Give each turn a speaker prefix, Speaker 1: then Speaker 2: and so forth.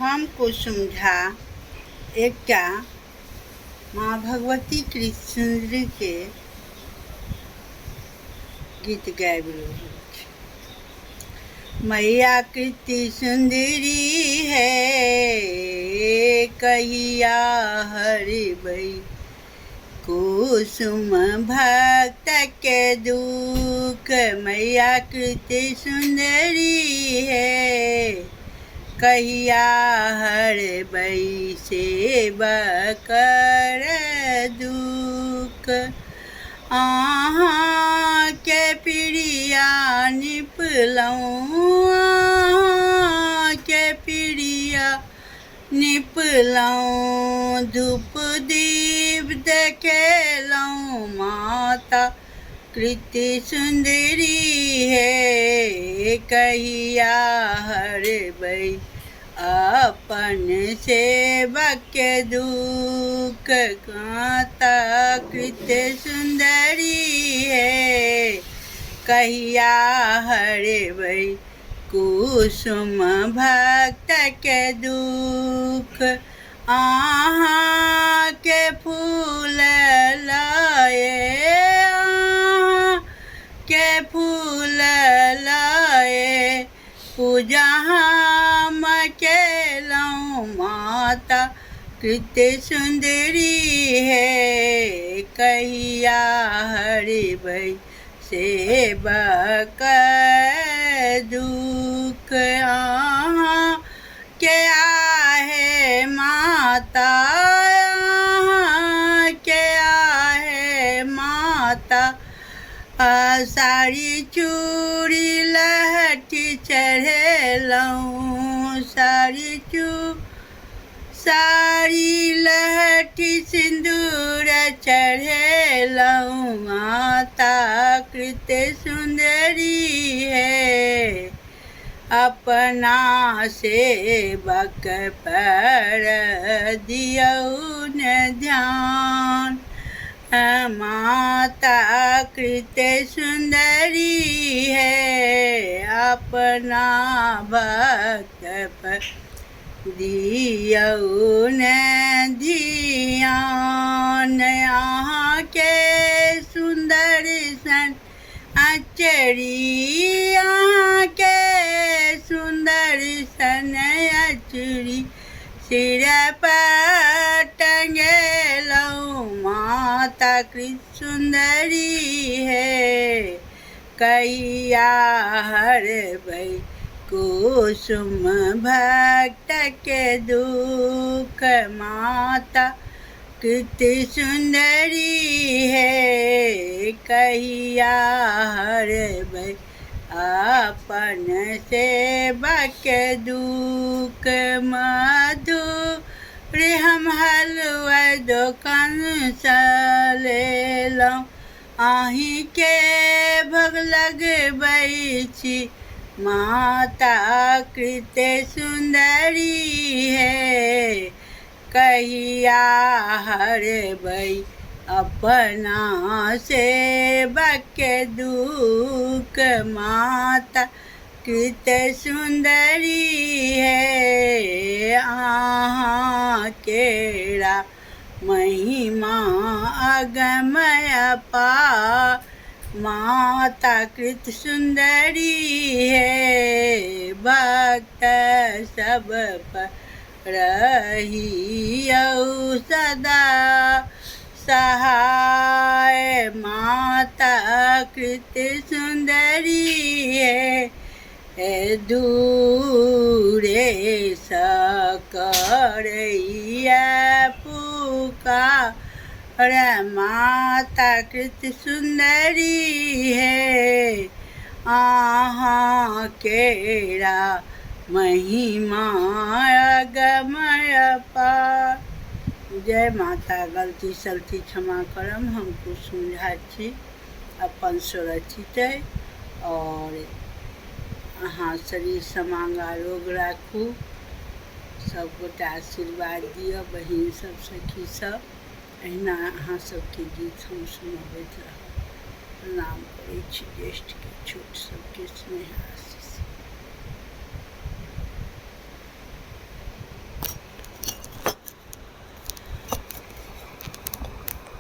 Speaker 1: हम कुसुम झा एकटा माँ भगवती कृष्ण सुंदरी के गीत गाबि रहल छी। मैया कृति सुंदरी है, कहिया हरिबै कुसुम भक्त के दुख। मैया कृति सुंदरी है, कहिया हरबै सेवकर दुख। अहाँ के प्रिया निपलौं, अहाँ के प्रिया निपलौं, धूप दीप देखेलौं। माता कृति सुंदरी है, कहिया हरबै अपन सेवक के दुख। माता कृति सुंदरी है, कहिया हरबै कुसुम भक्त के दुख। अहाँ के फूल लाए, अहाँ के फूल लाए पूजा हम केलौं। माता कृति सुंदरी है, कहिया हरबै सेवक दुख। अहाँ के आहे माता, अहाँ के आहे माता, साड़ी चूड़ी लहठी चढ़ेलौं। साड़ी लहठी सिंदूर चढ़ेलौं। माता कृति सुंदरी है, अपना सेवक पर दियौन ध्यान। माता कृति सुंदरी है, अपना भक्त पर दियौन ध्यान। अहाँ के सुंदर सन अचरी, अहाँ के सुंदर सन अचरी सिर पर टंगेलौं। माता कृति सुंदरी है, कहिया हरबै कुसुम भक्त के दुख। माता कृति सुंदरी है, कहिया हरबै अपन सेवक के दुख। मधुर हम हलवा दोकान सँ लेलौं, अहीं के भोग लगबै छी। माता कृति सुंदरी है, कहिया हरबै अपना सेवक के दुख। माता कृति सुंदरी है, अहाँ केरा महिमा अगमय अपार। माता कृति सुंदरी है, भक्त सब पर रहियौ सदा सहाय। माता कृति सुंदरी है, दूरे सँ करैया पुकार। माता कृति सुंदरी है, अहाँ केरा महिमा अगमय अपार। जय माता। गलती सलती क्षमा करम। हम कुसुम झा छी, अपन सुरक्षित अइ और अहाँ शरीर समांगा रोग राखू। सबगोटा आशीर्वाद दिअ, बहिन सब सखी सब। अहिना अहाँ सबके गीत हम सुनबैत रहब। प्रणाम करै छी ज्येष्ठ के, छोट सबके स्नेह।